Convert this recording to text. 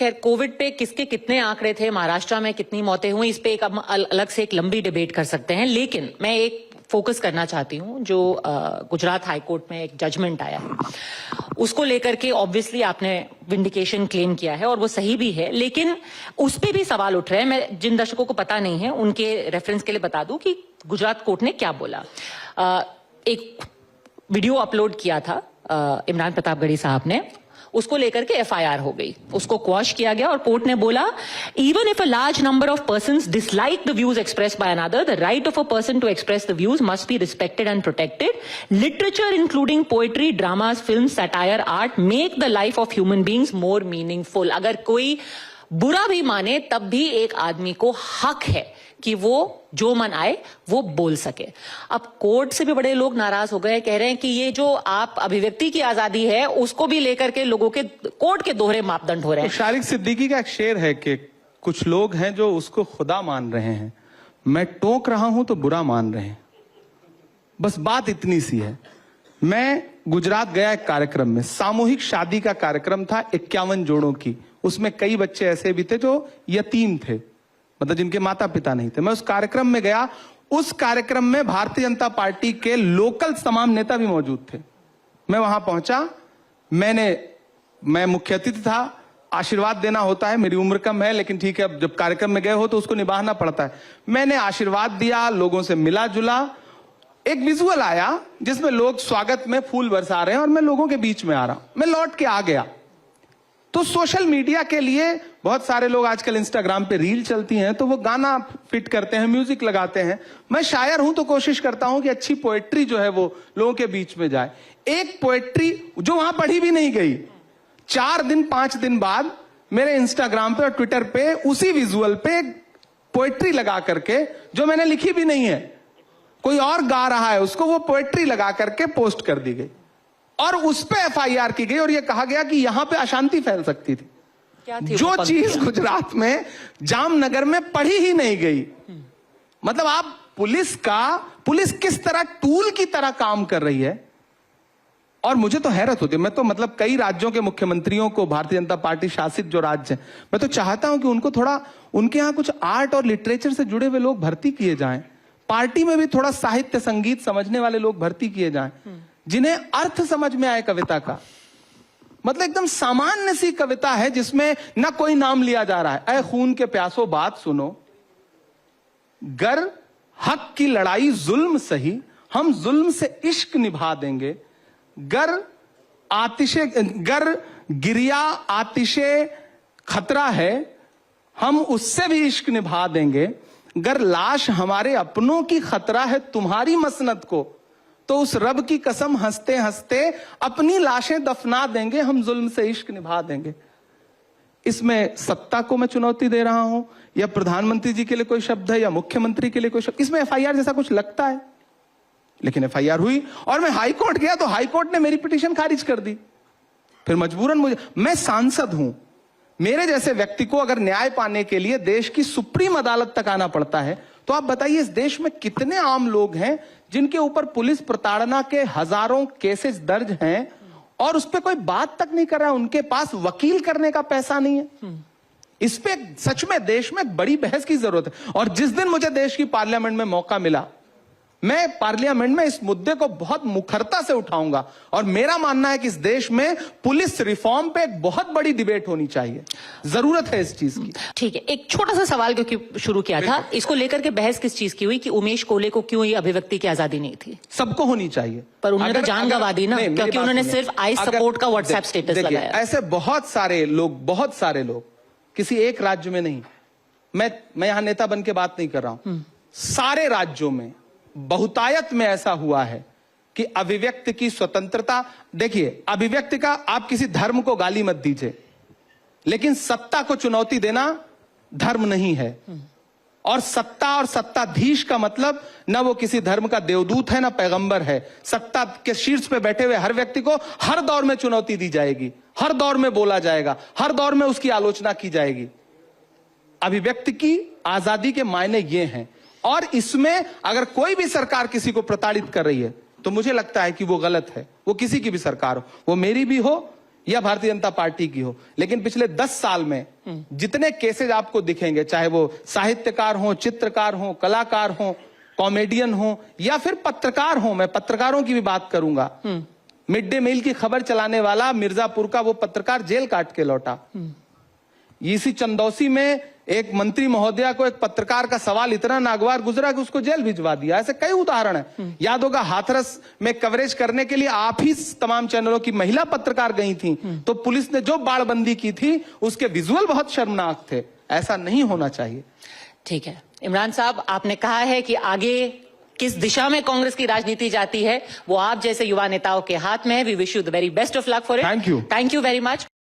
खैर कोविड पे किसके कितने आंकड़े थे, महाराष्ट्र में कितनी मौतें हुई, इस पे एक अलग से एक लंबी डिबेट कर सकते हैं। लेकिन मैं एक फोकस करना चाहती हूं जो गुजरात हाईकोर्ट में एक जजमेंट आया है, उसको लेकर के ऑब्वियसली आपने विंडिकेशन क्लेम किया है और वो सही भी है, लेकिन उस पे भी सवाल उठ रहे हैं। मैं जिन दर्शकों को पता नहीं है उनके रेफरेंस के लिए बता दूं कि गुजरात कोर्ट ने क्या बोला। एक वीडियो अपलोड किया था इमरान प्रतापगढ़ी साहब ने, उसको लेकर के एफआईआर हो गई, उसको क्वॉश किया गया और कोर्ट ने बोला even if a large number of persons dislike the views expressed by another, the right of a person to express the views must be respected and protected. Literature including poetry, dramas, film, satire, art make the life of human beings more meaningful. अगर कोई बुरा भी माने तब भी एक आदमी को हक है कि वो जो मन आए वो बोल सके। अब कोर्ट से भी बड़े लोग नाराज हो गए, कह रहे हैं कि ये जो आप अभिव्यक्ति की आजादी है उसको भी लेकर के लोगों के कोर्ट के दोहरे मापदंड हो रहे हैं। तो शारिक सिद्दीकी का एक शेर है कि कुछ लोग हैं जो उसको खुदा मान रहे हैं, मैं टोक रहा हूं तो बुरा मान रहे हैं। बस बात इतनी सी है। मैं गुजरात गया एक कार्यक्रम में, सामूहिक शादी का कार्यक्रम था 51 जोड़ों की, उसमें कई बच्चे ऐसे भी थे जो यतीम थे, मतलब जिनके माता पिता नहीं थे। मैं उस कार्यक्रम में गया, उस कार्यक्रम में भारतीय जनता पार्टी के लोकल तमाम नेता भी मौजूद थे। मैं वहां पहुंचा, मैं मुख्य अतिथि था, आशीर्वाद देना होता है, मेरी उम्र कम है लेकिन ठीक है, अब जब कार्यक्रम में गए हो तो उसको निभाना पड़ता है। मैंने आशीर्वाद दिया, लोगों से मिला जुला, एक विजुअल आया जिसमें लोग स्वागत में फूल बरसा रहे हैं और मैं लोगों के बीच में आ रहा हूं। मैं लौट के आ गया तो सोशल मीडिया के लिए बहुत सारे लोग आजकल इंस्टाग्राम पे रील चलती हैं तो वो गाना फिट करते हैं, म्यूजिक लगाते हैं। मैं शायर हूं तो कोशिश करता हूं कि अच्छी पोएट्री जो है वो लोगों के बीच में जाए। एक पोएट्री जो वहां पढ़ी भी नहीं गई, 4 दिन 5 दिन बाद मेरे इंस्टाग्राम पे और ट्विटर पे उसी विजुअल पे एक पोएट्री लगा करके, जो मैंने लिखी भी नहीं है, कोई और गा रहा है उसको, वो पोएट्री लगा करके पोस्ट कर दी गई और उस पे एफआईआर की गई और यह कहा गया कि यहां पे अशांति फैल सकती थी। जो चीज गुजरात में जामनगर में पढ़ी ही नहीं गई। मतलब आप पुलिस किस तरह टूल की तरह काम कर रही है। और मुझे तो हैरत होती है, मैं तो मतलब कई राज्यों के मुख्यमंत्रियों को, भारतीय जनता पार्टी शासित जो राज्य हैं, मैं तो चाहता हूं कि उनको थोड़ा, उनके यहां कुछ आर्ट और लिटरेचर से जुड़े हुए लोग भर्ती किए जाएं। पार्टी में भी थोड़ा साहित्य संगीत समझने वाले लोग भर्ती किए जाएं, जिन्हें अर्थ समझ में आए कविता का। मतलब एकदम सामान्य सी कविता है जिसमें ना कोई नाम लिया जा रहा है। ऐ खून के प्यासो बात सुनो, गर हक की लड़ाई जुल्म सही, हम जुल्म से इश्क निभा देंगे। गर गिरिया आतिशे खतरा है, हम उससे भी इश्क निभा देंगे। गर लाश हमारे अपनों की खतरा है तुम्हारी मसनद को, तो उस रब की कसम हंसते हंसते अपनी लाशें दफना देंगे, हम जुल्म से इश्क निभा देंगे। इसमें सत्ता को मैं चुनौती दे रहा हूं या प्रधानमंत्री जी के लिए कोई शब्द है या मुख्यमंत्री के लिए कोई शब्द, इसमें एफआईआर जैसा कुछ लगता है। लेकिन एफआईआर हुई और मैं हाई कोर्ट गया तो हाई कोर्ट ने मेरी पिटीशन खारिज कर दी। फिर मजबूरन मैं सांसद हूं, मेरे जैसे व्यक्ति को अगर न्याय पाने के लिए देश की सुप्रीम अदालत तक आना पड़ता है, तो आप बताइए इस देश में कितने आम लोग हैं जिनके ऊपर पुलिस प्रताड़ना के हजारों केसेस दर्ज हैं और उस पर कोई बात तक नहीं कर रहा है, उनके पास वकील करने का पैसा नहीं है। इस पे सच में देश में बड़ी बहस की जरूरत है। और जिस दिन मुझे देश की पार्लियामेंट में मौका मिला, मैं पार्लियामेंट में इस मुद्दे को बहुत मुखरता से उठाऊंगा और मेरा मानना है कि इस देश में पुलिस रिफॉर्म पे एक बहुत बड़ी डिबेट होनी चाहिए, जरूरत है इस चीज की। ठीक है, एक छोटा सा सवाल क्योंकि शुरू किया था, इसको लेकर के बहस किस चीज की हुई कि उमेश कोले को क्यों ये अभिव्यक्ति की आजादी नहीं थी? सबको होनी चाहिए, पर उन्होंने तो जान गंवा दी ना, क्योंकि उन्होंने सिर्फ आई सपोर्ट का व्हाट्सएप स्टेटस लगाया। ऐसे बहुत सारे लोग किसी एक राज्य में नहीं, मैं यहां नेता बन के बात नहीं कर रहा हूं, सारे राज्यों में बहुतायत में ऐसा हुआ है कि अभिव्यक्ति की स्वतंत्रता, देखिए अभिव्यक्ति का, आप किसी धर्म को गाली मत दीजिए, लेकिन सत्ता को चुनौती देना धर्म नहीं है। और सत्ता और सत्ताधीश का मतलब ना वो किसी धर्म का देवदूत है ना पैगंबर है। सत्ता के शीर्ष पे बैठे हुए हर व्यक्ति को हर दौर में चुनौती दी जाएगी, हर दौर में बोला जाएगा, हर दौर में उसकी आलोचना की जाएगी। अभिव्यक्ति की आजादी के मायने ये हैं और इसमें अगर कोई भी सरकार किसी को प्रताड़ित कर रही है तो मुझे लगता है कि वो गलत है। वो किसी की भी सरकार हो, वो मेरी भी हो या भारतीय जनता पार्टी की हो, लेकिन पिछले 10 साल में जितने केसेज आपको दिखेंगे, चाहे वो साहित्यकार हो, चित्रकार हो, कलाकार हो, कॉमेडियन हो या फिर पत्रकार हो, मैं पत्रकारों की भी बात करूंगा। मिड डे मील की खबर चलाने वाला मिर्जापुर का वो पत्रकार जेल काट के लौटा। इसी चंदौसी में एक मंत्री महोदया को एक पत्रकार का सवाल इतना नागवार गुजरा कि उसको जेल भिजवा दिया। ऐसे कई उदाहरण हैं। याद होगा हाथरस में कवरेज करने के लिए आप ही तमाम चैनलों की महिला पत्रकार गई थी, तो पुलिस ने जो बाड़बंदी की थी उसके विजुअल बहुत शर्मनाक थे। ऐसा नहीं होना चाहिए। ठीक है इमरान साहब, आपने कहा है कि आगे किस दिशा में कांग्रेस की राजनीति जाती है वो आप जैसे युवा नेताओं के हाथ में है। We wish you the very best of luck for it. Thank you. Thank you very much.